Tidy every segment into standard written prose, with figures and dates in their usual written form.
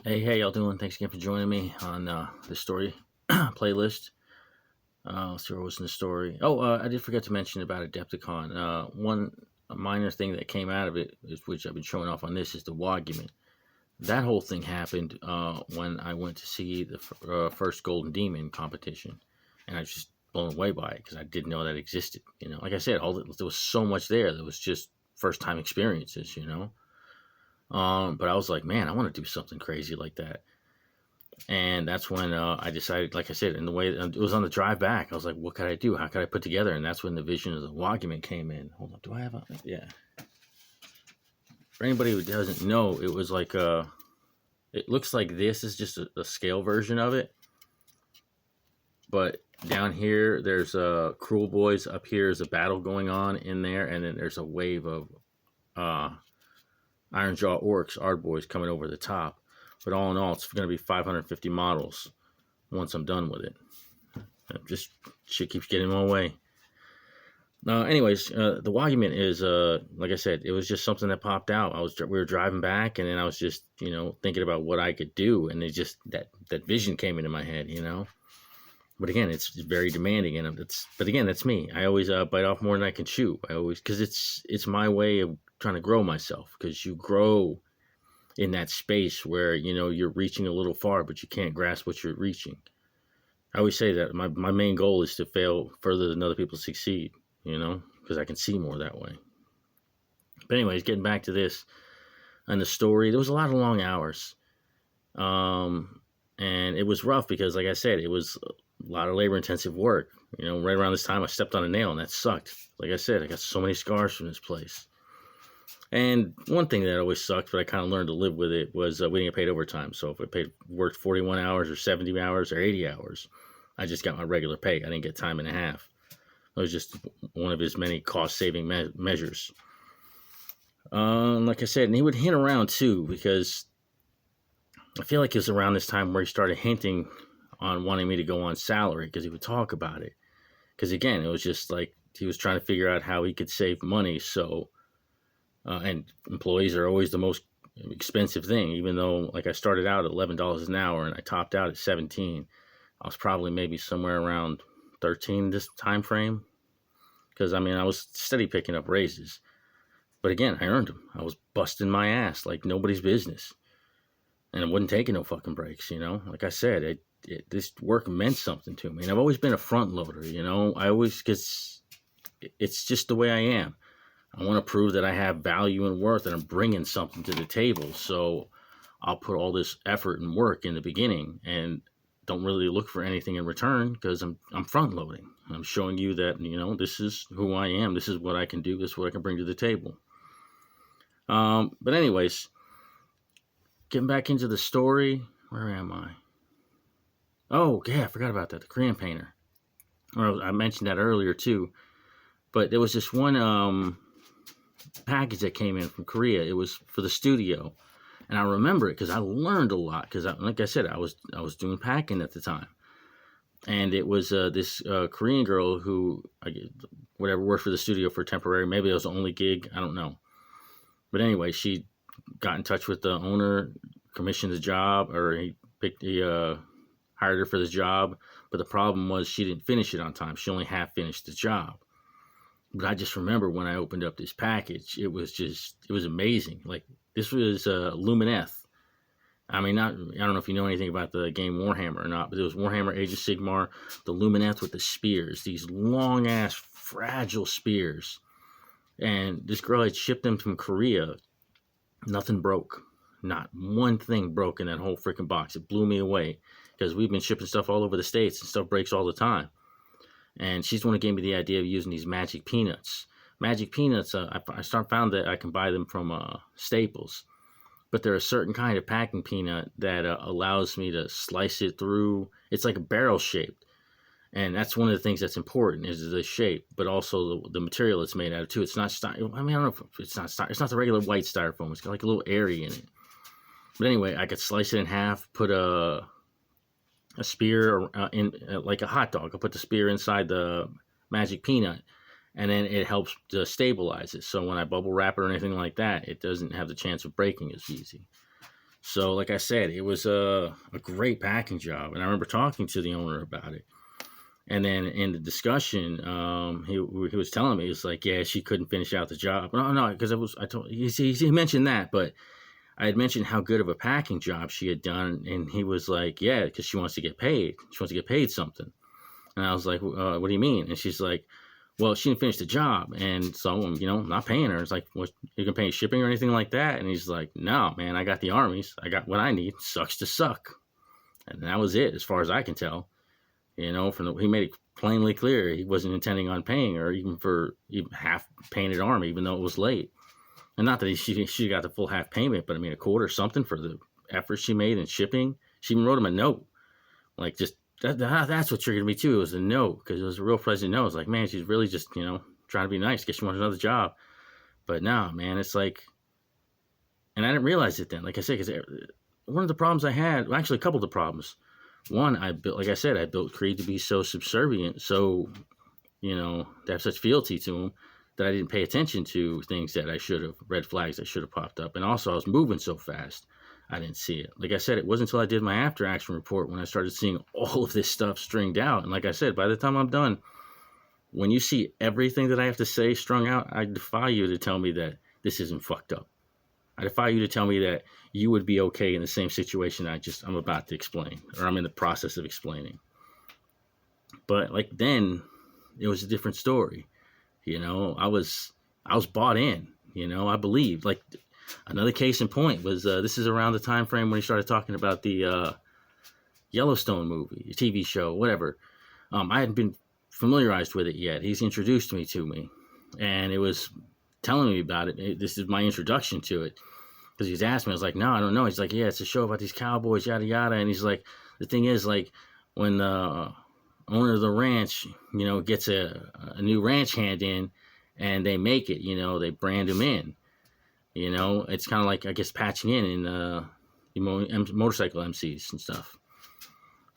Hey, how y'all doing? Thanks again for joining me on the story playlist. Let's see what was in the story. I did forget to mention about Adepticon. One minor thing that came out of it, which I've been showing off on this, is the Woggyman. That whole thing happened when I went to see the first Golden Demon competition, and I was just blown away by it because I didn't know that existed. Like I said, there was so much there that was just first time experiences. But I was like, man, I want to do something crazy like that. And that's when I decided, like I said, in the way it was on the drive back, I was like, what could I do? How could I put together? And that's when the vision of the Woggyman came in. Hold on, do I have a? Yeah. For anybody who doesn't know, it was like it looks like this is just a scale version of it. But down here, there's Cruel Boys. Up here is a battle going on in there, and then there's a wave of Iron Jaw Orcs, Ard Boys coming over the top. But all in all, it's going to be 550 models once I'm done with it. Just shit keeps getting in my way. The Woggyman is, like I said, it was just something that popped out. We were driving back, and then I was just, thinking about what I could do, and it just that vision came into my head, But again, it's very demanding, and but again, that's me. I always bite off more than I can chew. Because it's my way of trying to grow myself. Because you grow in that space where you're reaching a little far, but you can't grasp what you're reaching. I always say that my main goal is to fail further than other people succeed, because I can see more that way. But anyways, getting back to this and the story, there was a lot of long hours, and it was rough because, like I said, it was a lot of labor intensive work. Right around this time, I stepped on a nail, and that sucked. Like I said, I got so many scars from this place. And one thing that always sucked, but I kind of learned to live with it, was we didn't get paid overtime. So if I worked 41 hours or 70 hours or 80 hours, I just got my regular pay. I didn't get time and a half. It was just one of his many cost-saving measures. Like I said, and he would hint around too, because I feel like it was around this time where he started hinting on wanting me to go on salary, because he would talk about it. Because again, it was just like he was trying to figure out how he could save money. So, and employees are always the most expensive thing, even though like I started out at $11 an hour and I topped out at 17. I was probably maybe somewhere around 13 this time frame, because I was steady picking up raises. But again, I earned them. I was busting my ass like nobody's business, and I wasn't taking no fucking breaks. Like I said, this work meant something to me, and I've always been a front loader. Because it's just the way I am. I want to prove that I have value and worth, and I'm bringing something to the table. So I'll put all this effort and work in the beginning, and don't really look for anything in return, because I'm front loading. I'm showing you that this is who I am. This is what I can do. This is what I can bring to the table. But anyways, getting back into the story. Where am I? Oh yeah, I forgot about that. The Korean painter. I mentioned that earlier too. But there was this one package that came in from Korea. It was for the studio. And I remember it because I learned a lot. Because, like I said, I was doing packing at the time, and it was this Korean girl who, worked for the studio for temporary. Maybe it was the only gig. I don't know. But anyway, she got in touch with the owner, commissioned the job, or he hired her for the job. But the problem was she didn't finish it on time. She only half finished the job. But I just remember when I opened up this package, it was amazing. Like, this was Lumineth. I don't know if you know anything about the game Warhammer or not, but it was Warhammer Age of Sigmar, the Lumineth with the spears, these long-ass, fragile spears. And this girl had shipped them from Korea. Nothing broke. Not one thing broke in that whole freaking box. It blew me away, because we've been shipping stuff all over the States, and stuff breaks all the time. And she's the one who gave me the idea of using these magic peanuts. Magic peanuts, I found that I can buy them from Staples. But they're a certain kind of packing peanut that allows me to slice it through. It's like a barrel shaped. And that's one of the things that's important, is the shape, but also the material it's made out of too. It's not styrofoam. I don't know if it's not styrofoam. It's not the regular white styrofoam. It's got like a little airy in it. But anyway, I could slice it in half, put a spear in like a hot dog. I'll put the spear inside the magic peanut, and then it helps to stabilize it. So when I bubble wrap it or anything like that, it doesn't have the chance of breaking as easy. So, like I said, it was a great packing job, and I remember talking to the owner about it. And then in the discussion, he was telling me, it's like, yeah, she couldn't finish out the job. No, because he mentioned that, but I had mentioned how good of a packing job she had done, and he was like, yeah, because she wants to get paid. She wants to get paid something. And I was like, what do you mean? And she's like, well, she didn't finish the job, and so I'm not paying her. It's like, what, you can pay shipping or anything like that? And he's like, no, man, I got the armies. I got what I need. Sucks to suck. And that was it, as far as I can tell. He made it plainly clear he wasn't intending on paying her even for even half painted arm, even though it was late. And not that she got the full half payment, but I mean a quarter something for the effort she made in shipping. She even wrote him a note, like just that's what triggered me too. It was a note because it was a real pleasant note. It was like, man, she's really just trying to be nice because she wants another job. But no, man, it's like, and I didn't realize it then. Like I said, because one of the problems I had, well, actually a couple of the problems. One, I built Creed to be so subservient, so, to have such fealty to him that I didn't pay attention to things that I should have, red flags that should have popped up. And also, I was moving so fast, I didn't see it. Like I said, it wasn't until I did my after action report when I started seeing all of this stuff stringed out. And like I said, by the time I'm done, when you see everything that I have to say strung out, I defy you to tell me that this isn't fucked up. I defy you to tell me that you would be okay in the same situation I'm about to explain, or I'm in the process of explaining. But like then, it was a different story. I was bought in. I believed. Like another case in point was this is around the time frame when he started talking about the Yellowstone movie, TV show, whatever. I hadn't been familiarized with it yet. He's introduced me to me, and it was telling me about it. This is my introduction to it. Because he's asked me, I was like, no, I don't know. He's like, yeah, it's a show about these cowboys, yada, yada. And he's like, the thing is, like, when the owner of the ranch, gets a new ranch hand in and they make it, they brand him in. It's kind of like, I guess, patching in motorcycle MCs and stuff.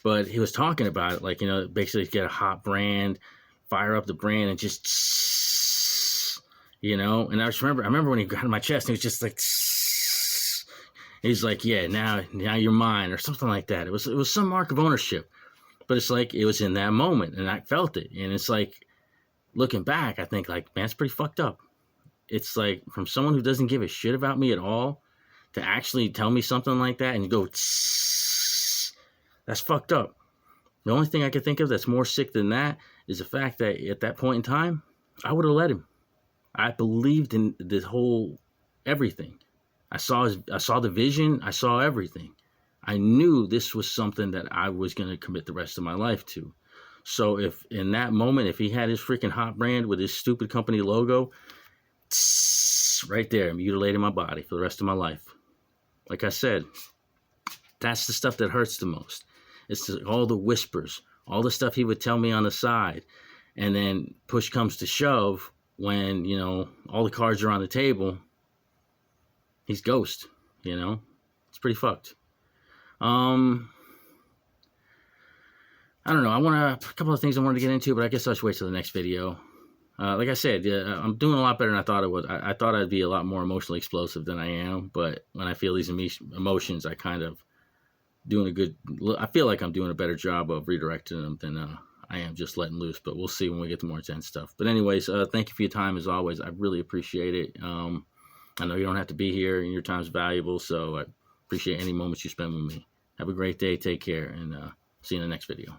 But he was talking about it, like, basically get a hot brand, fire up the brand and just, and I remember when he got in my chest, and he was just like, he's like, yeah, now you're mine, or something like that. It was some mark of ownership, but it's like it was in that moment, and I felt it. And it's like, looking back, I think like, man, it's pretty fucked up. It's like from someone who doesn't give a shit about me at all to actually tell me something like that, and you go, that's fucked up. The only thing I could think of that's more sick than that is the fact that at that point in time, I would have let him. I believed in this whole everything. I saw the vision. I saw everything. I knew this was something that I was going to commit the rest of my life to. So if in that moment, if he had his freaking hot brand with his stupid company logo, right there, mutilating my body for the rest of my life. Like I said, that's the stuff that hurts the most. It's all the whispers, all the stuff he would tell me on the side. And then push comes to shove when, all the cards are on the table. He's ghost, it's pretty fucked. I don't know. A couple of things I wanted to get into, but I guess I'll just wait till the next video. Like I said, I'm doing a lot better than I thought I would. I thought I'd be a lot more emotionally explosive than I am, but when I feel these emotions, I kind of I feel like I'm doing a better job of redirecting them than I am just letting loose, but we'll see when we get to more intense stuff. But anyways, thank you for your time as always. I really appreciate it. I know you don't have to be here and your time's valuable, so I appreciate any moments you spend with me. Have a great day, take care, and see you in the next video.